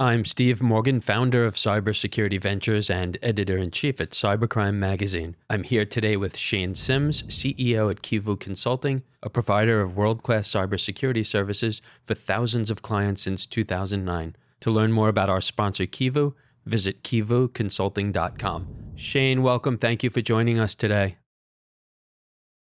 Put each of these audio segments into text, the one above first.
I'm Steve Morgan, founder of Cybersecurity Ventures and editor-in-chief at Cybercrime magazine. I'm here today with Shane Sims, CEO at KIVU Consulting, a provider of world-class cybersecurity services for thousands of clients since 2009. To learn more about our sponsor KIVU, visit kivuconsulting.com. Shane, welcome. Thank you for joining us today.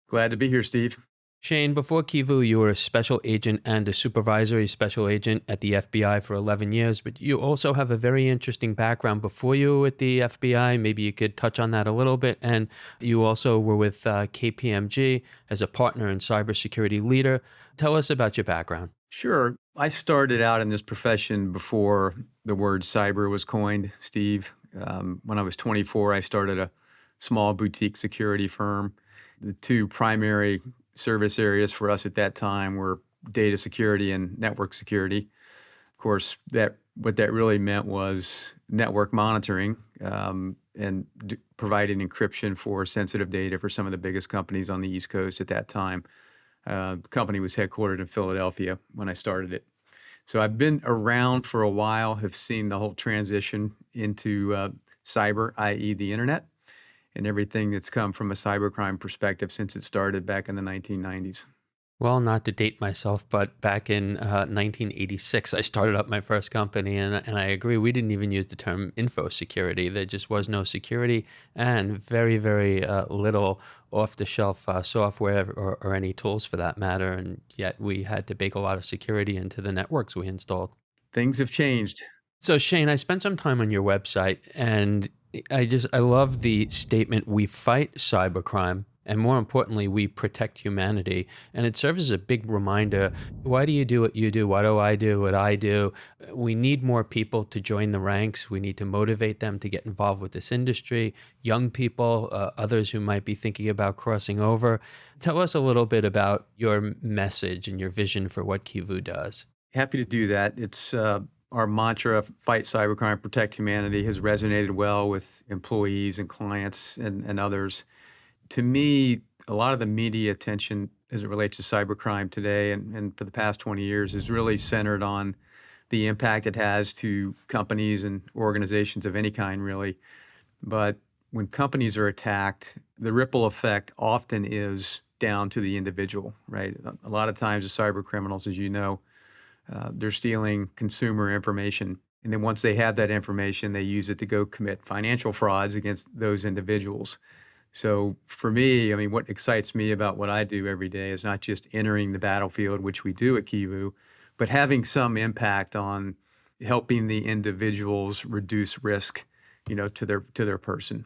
Glad to be here, Steve. Shane, before KIVU, you were a special agent and a supervisory special agent at the FBI for 11 years, but you also have a very interesting background before you were at the FBI. Maybe you could touch on that a little bit. And you also were with KPMG as a partner and cybersecurity leader. Tell us about your background. Sure. I started out in this profession before the word cyber was coined, Steve. When I was 24, I started a small boutique security firm. The two primary service areas for us at that time were data security and network security. Of course, what that really meant was network monitoring and providing encryption for sensitive data for some of the biggest companies on the East Coast at that time. The company was headquartered in Philadelphia when I started it. So I've been around for a while, have seen the whole transition into cyber, i.e. the internet, and everything that's come from a cybercrime perspective since it started back in the 1990s. Well, not to date myself, but back in 1986, I started up my first company, and I agree, we didn't even use the term info security. There just was no security and very, very little off-the-shelf software or any tools for that matter, and yet we had to bake a lot of security into the networks we installed. Things have changed. So Shane, I spent some time on your website, and I love the statement, "We fight cybercrime, and more importantly, we protect humanity." And it serves as a big reminder, why do you do what you do? Why do I do what I do? We need more people to join the ranks. We need to motivate them to get involved with this industry, young people, others who might be thinking about crossing over. Tell us a little bit about your message and your vision for what KIVU does. Happy to do that. It's our mantra, fight cybercrime, protect humanity, has resonated well with employees and clients and others. To me, a lot of the media attention as it relates to cybercrime today and for the past 20 years is really centered on the impact it has to companies and organizations of any kind, really. But when companies are attacked, the ripple effect often is down to the individual, right? A lot of times the cyber criminals, as you know, they're stealing consumer information. And then once they have that information, they use it to go commit financial frauds against those individuals. So for me, I mean, what excites me about what I do every day is not just entering the battlefield, which we do at KIVU, but having some impact on helping the individuals reduce risk, to their person.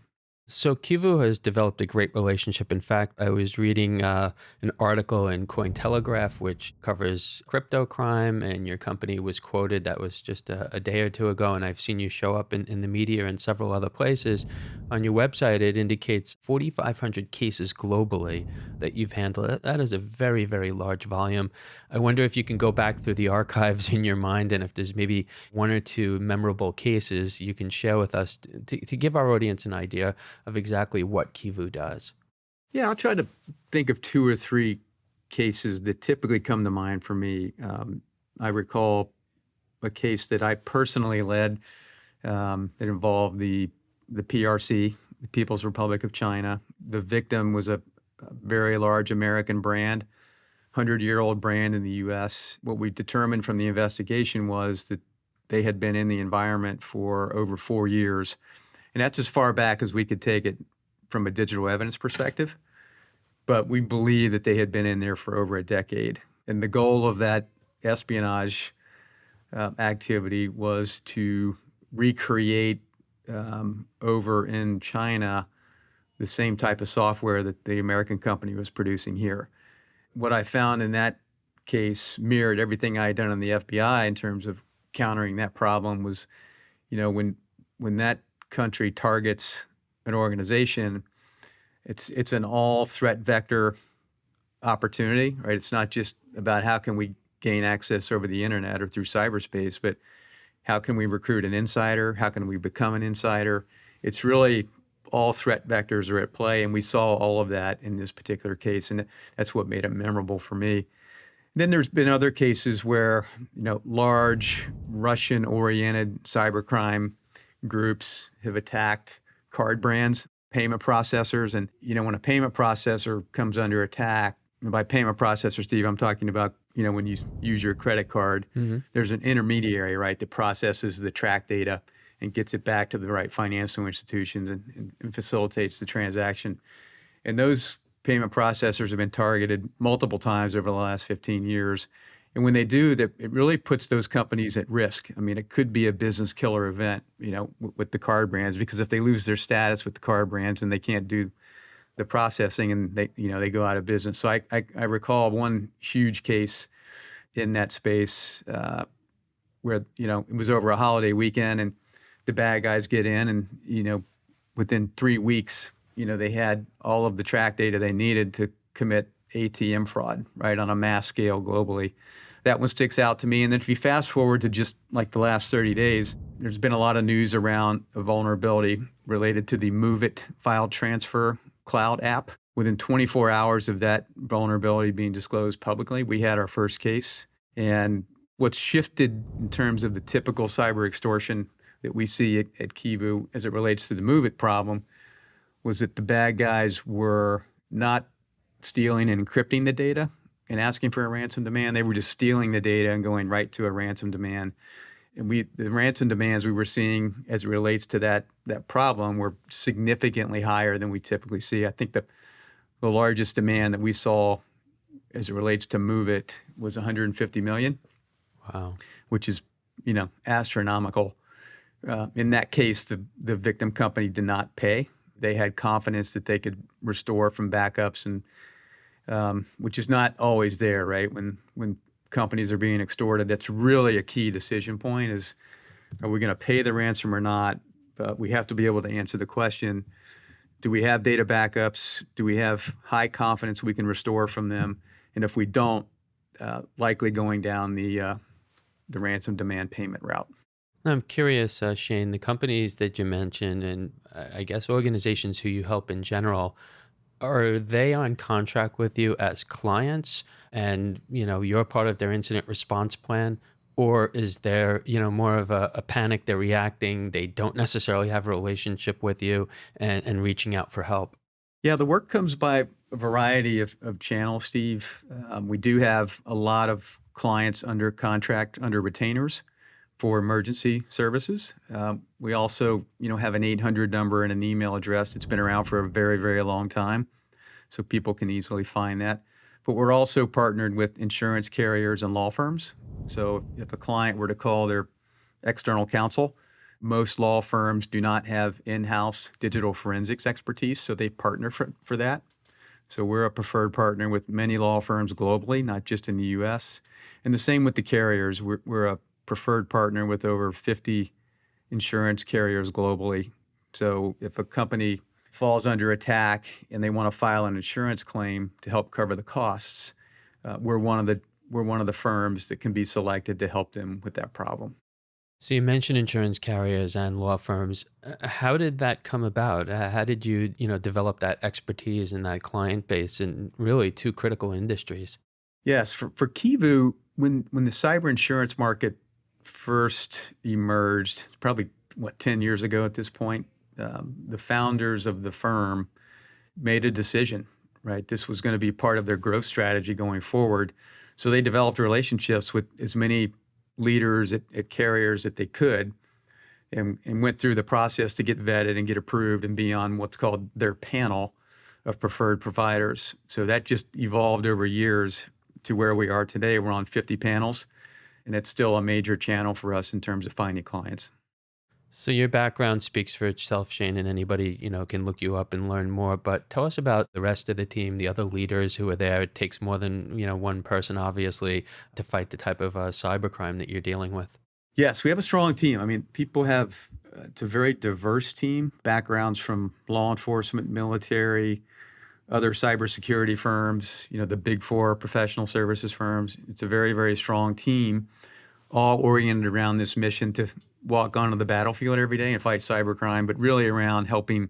So KIVU has developed a great relationship. In fact, I was reading an article in Cointelegraph, which covers crypto crime, and your company was quoted. That was just a day or two ago, and I've seen you show up in the media and several other places. On your website, it indicates 4,500 cases globally that you've handled. That is a very, very large volume. I wonder if you can go back through the archives in your mind, and if there's maybe one or two memorable cases you can share with us to give our audience an idea of exactly what KIVU does. Yeah, I'll try to think of two or three cases that typically come to mind for me. I recall a case that I personally led that involved the PRC, the People's Republic of China. The victim was a very large American brand, 100-year-old brand in the U.S. What we determined from the investigation was that they had been in the environment for over 4 years. And that's as far back as we could take it from a digital evidence perspective. But we believe that they had been in there for over a decade. And the goal of that espionage activity was to recreate over in China the same type of software that the American company was producing here. What I found in that case mirrored everything I had done in the FBI in terms of countering that problem was, when that country targets an organization, it's an all threat vector opportunity, right? It's not just about how can we gain access over the internet or through cyberspace, but how can we recruit an insider? How can we become an insider? It's really all threat vectors are at play, and we saw all of that in this particular case, and that's what made it memorable for me. Then there's been other cases where, large Russian-oriented cybercrime groups have attacked card brands, payment processors. And, when a payment processor comes under attack, and by payment processor, Steve, I'm talking about, when you use your credit card, there's an intermediary, right, that processes the track data and gets it back to the right financial institutions and facilitates the transaction. And those payment processors have been targeted multiple times over the last 15 years. And when they do, that it really puts those companies at risk. I mean, it could be a business killer event, with the card brands, because if they lose their status with the card brands and they can't do the processing and they go out of business. So I recall one huge case in that space where, it was over a holiday weekend and the bad guys get in and, within 3 weeks, they had all of the track data they needed to commit ATM fraud, right, on a mass scale globally. That one sticks out to me. And then if you fast forward to just like the last 30 days, there's been a lot of news around a vulnerability related to the Move It file transfer cloud app. Within 24 hours of that vulnerability being disclosed publicly, we had our first case. And what's shifted in terms of the typical cyber extortion that we see at KIVU as it relates to the Move It problem was that the bad guys were not stealing and encrypting the data and asking for a ransom demand. They were just stealing the data and going right to a ransom demand. And the ransom demands we were seeing as it relates to that problem were significantly higher than we typically see. I think the largest demand that we saw as it relates to Move It was 150 million. Wow. Which is, astronomical. In that case, the victim company did not pay. They had confidence that they could restore from backups, and which is not always there, right? When companies are being extorted, that's really a key decision point: is are we going to pay the ransom or not? But we have to be able to answer the question: do we have data backups? Do we have high confidence we can restore from them? And if we don't, likely going down the ransom demand payment route. I'm curious, Shane, the companies that you mentioned, and I guess organizations who you help in general, are they on contract with you as clients and, you're part of their incident response plan? Or is there, more of a panic, they're reacting, they don't necessarily have a relationship with you and reaching out for help? Yeah, the work comes by a variety of channels, Steve. We do have a lot of clients under contract, under retainers for emergency services. We also, have an 800 number and an email address that's been around for a very, very long time, so people can easily find that. But we're also partnered with insurance carriers and law firms. So if a client were to call their external counsel, most law firms do not have in-house digital forensics expertise, so they partner for that. So we're a preferred partner with many law firms globally, not just in the U.S. And the same with the carriers. We're a preferred partner with over 50 insurance carriers globally. So if a company falls under attack and they want to file an insurance claim to help cover the costs, we're one of the firms that can be selected to help them with that problem. So you mentioned insurance carriers and law firms. How did that come about? How did you, develop that expertise and that client base in really two critical industries? Yes, for KIVU, when the cyber insurance market first emerged, probably 10 years ago at this point, the founders of the firm made a decision, right? This was going to be part of their growth strategy going forward. So they developed relationships with as many leaders at carriers that they could, and went through the process to get vetted and get approved and be on what's called their panel of preferred providers. So that just evolved over years to where we are today. We're on 50 panels, and it's still a major channel for us in terms of finding clients. So your background speaks for itself, Shane, and anybody, can look you up and learn more. But tell us about the rest of the team, the other leaders who are there. It takes more than, one person, obviously, to fight the type of cybercrime that you're dealing with. Yes, we have a strong team. I mean, people have, it's a very diverse team, backgrounds from law enforcement, military, other cybersecurity firms, the big four professional services firms. It's a very, very strong team, all oriented around this mission to walk onto the battlefield every day and fight cybercrime, but really around helping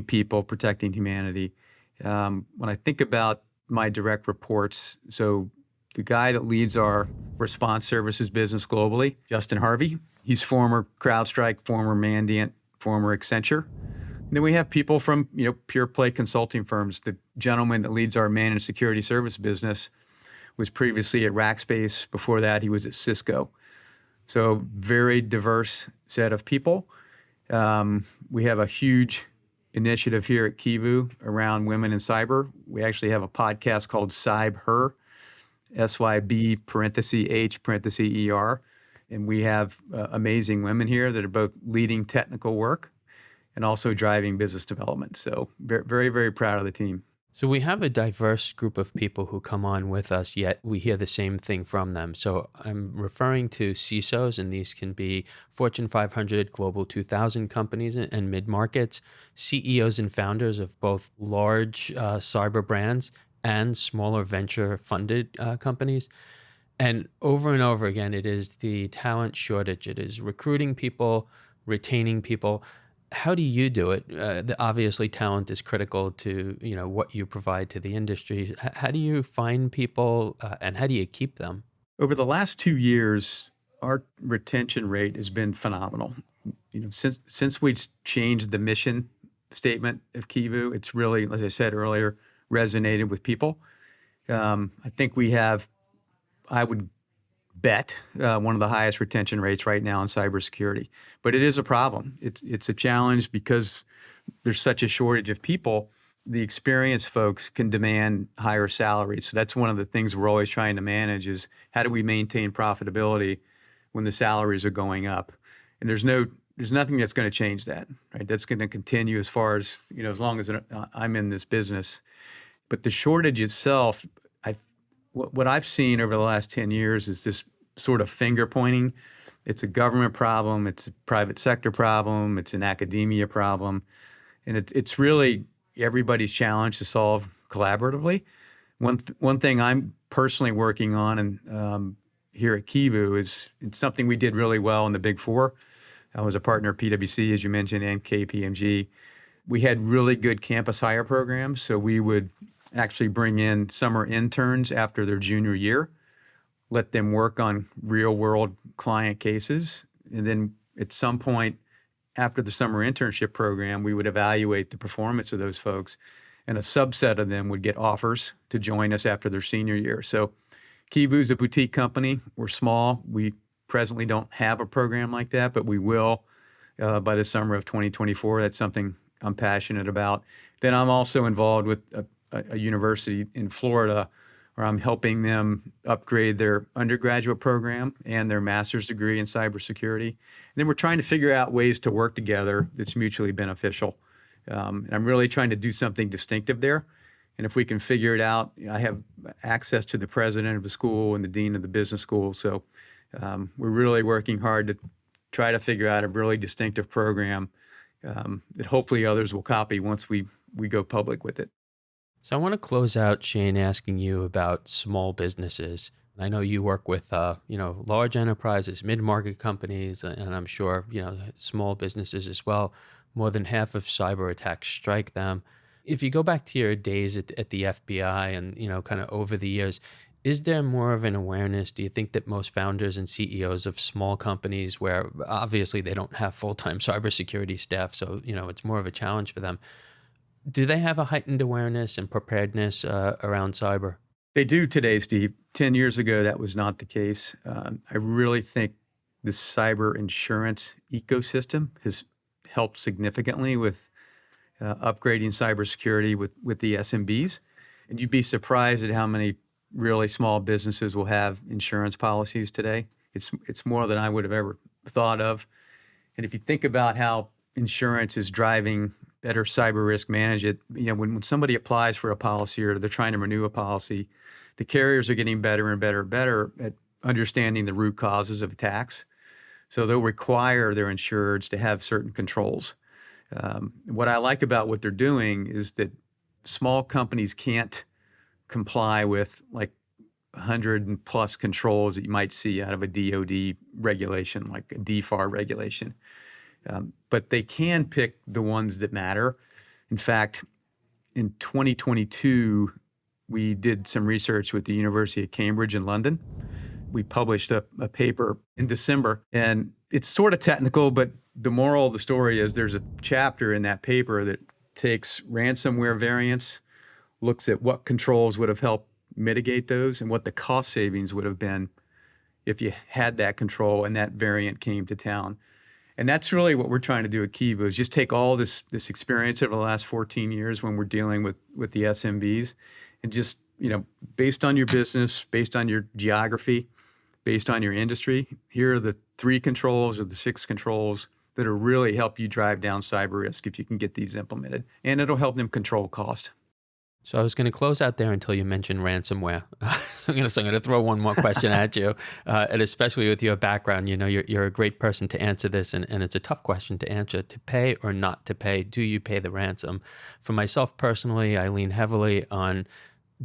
people, protecting humanity. When I think about my direct reports, so the guy that leads our response services business globally, Justin Harvey. He's former CrowdStrike, former Mandiant, former Accenture. And then we have people from, pure play consulting firms. The gentleman that leads our managed security service business was previously at Rackspace. Before that, he was at Cisco. So very diverse set of people. We have a huge initiative here at KIVU around women in cyber. We actually have a podcast called Cyber, SYB parenthesis H parenthesis ER. And we have amazing women here that are both leading technical work and also driving business development. So very, very proud of the team. So we have a diverse group of people who come on with us, yet we hear the same thing from them. So I'm referring to CISOs, and these can be Fortune 500, Global 2000 companies and mid-markets, CEOs and founders of both large cyber brands and smaller venture-funded companies. And over again, it is the talent shortage. It is recruiting people, retaining people. How do you do it? Obviously, talent is critical to what you provide to the industry. How do you find people, and how do you keep them? Over the last 2 years, our retention rate has been phenomenal. Since we changed the mission statement of KIVU, it's really, as I said earlier, resonated with people. I think we have, I would bet, one of the highest retention rates right now in cybersecurity. But it is a problem. It's a challenge because there's such a shortage of people. The experienced folks can demand higher salaries. So that's one of the things we're always trying to manage is how do we maintain profitability when the salaries are going up? And there's nothing that's going to change that, right? That's going to continue as far as, as long as I'm in this business. But the shortage itself, what I've seen over the last 10 years is this sort of finger pointing. It's a government problem. It's a private sector problem. It's an academia problem. And it's really everybody's challenge to solve collaboratively. One thing I'm personally working on and here at KIVU is it's something we did really well in the Big Four. I was a partner at PwC, as you mentioned, and KPMG. We had really good campus hire programs. So we would actually bring in summer interns after their junior year, let them work on real world client cases. And then at some point after the summer internship program, we would evaluate the performance of those folks, and a subset of them would get offers to join us after their senior year. So KIVU is a boutique company. We're small. We presently don't have a program like that, but we will by the summer of 2024. That's something I'm passionate about. Then I'm also involved with a university in Florida where I'm helping them upgrade their undergraduate program and their master's degree in cybersecurity. And then we're trying to figure out ways to work together that's mutually beneficial. And I'm really trying to do something distinctive there. And if we can figure it out, I have access to the president of the school and the dean of the business school. So we're really working hard to try to figure out a really distinctive program that hopefully others will copy once we go public with it. So I want to close out, Shane, asking you about small businesses. I know you work with, large enterprises, mid-market companies, and I'm sure, small businesses as well. More than half of cyber attacks strike them. If you go back to your days at the FBI and, kind of over the years, is there more of an awareness? Do you think that most founders and CEOs of small companies where obviously they don't have full-time cybersecurity staff, so, it's more of a challenge for them, do they have a heightened awareness and preparedness around cyber? They do today, Steve. 10 years ago, that was not the case. I really think the cyber insurance ecosystem has helped significantly with upgrading cybersecurity with the SMBs. And you'd be surprised at how many really small businesses will have insurance policies today. It's more than I would have ever thought of. And if you think about how insurance is driving better cyber risk management, when somebody applies for a policy or they're trying to renew a policy, the carriers are getting better and better at understanding the root causes of attacks. So they'll require their insureds to have certain controls. What I like about what they're doing is that small companies can't comply with like 100 plus controls that you might see out of a DoD regulation, like a DFAR regulation. But they can pick the ones that matter. In fact, in 2022, we did some research with the University of Cambridge in London. We published a paper in December, and it's sort of technical, but the moral of the story is there's a chapter in that paper that takes ransomware variants, looks at what controls would have helped mitigate those and what the cost savings would have been if you had that control and that variant came to town. And that's really what we're trying to do at KIVU, is just take all this experience over the last 14 years when we're dealing with the SMBs, and just, based on your business, based on your geography, based on your industry, here are the 3 controls or the 6 controls that'll really help you drive down cyber risk if you can get these implemented. And it'll help them control cost. So I was going to close out there until you mentioned ransomware. I'm going to throw one more question at you, and especially with your background, you're a great person to answer this, and it's a tough question to answer. To pay or not to pay? Do you pay the ransom? For myself personally, I lean heavily on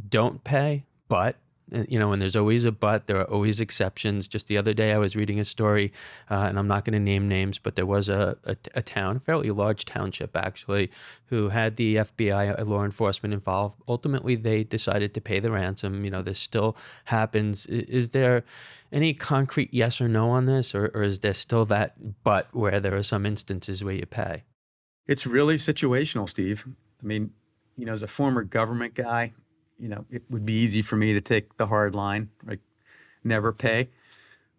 don't pay, but and there's always a but. There are always exceptions. Just the other day, I was reading a story, and I'm not going to name names, but there was a town, a fairly large township actually, who had the FBI, law enforcement involved. Ultimately, they decided to pay the ransom. This still happens. Is there any concrete yes or no on this, or is there still that but where there are some instances where you pay? It's really situational, Steve. I mean, as a former government guy, it would be easy for me to take the hard line, like never pay.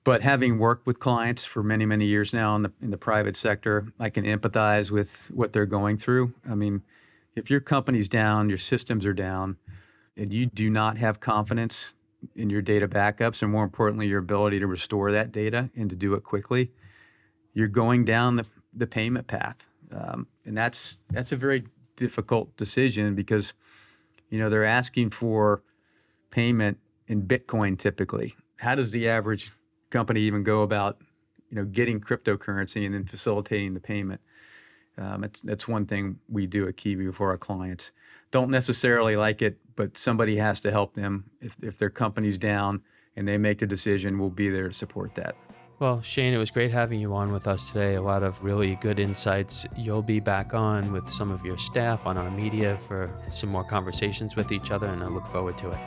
But having worked with clients for many, many years now in the private sector, I can empathize with what they're going through. I mean, if your company's down, your systems are down, and you do not have confidence in your data backups, and more importantly, your ability to restore that data and to do it quickly, you're going down the payment path. And that's a very difficult decision, because they're asking for payment in Bitcoin typically. How does the average company even go about, getting cryptocurrency and then facilitating the payment? That's one thing we do at KIVU for our clients. Don't necessarily like it, but somebody has to help them. If their company's down and they make a decision, we'll be there to support that. Well, Shane, it was great having you on with us today. A lot of really good insights. You'll be back on with some of your staff on our media for some more conversations with each other, and I look forward to it.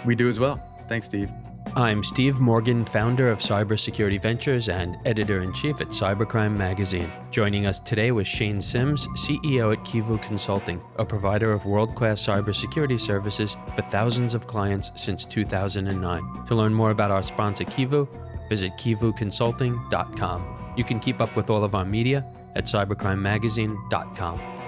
We do as well. Thanks, Steve. I'm Steve Morgan, founder of Cybersecurity Ventures and editor-in-chief at Cybercrime magazine. Joining us today was Shane Sims, CEO at KIVU Consulting, a provider of world-class cybersecurity services for thousands of clients since 2009. To learn more about our sponsor, KIVU, visit KIVUconsulting.com. You can keep up with all of our media at cybercrimemagazine.com.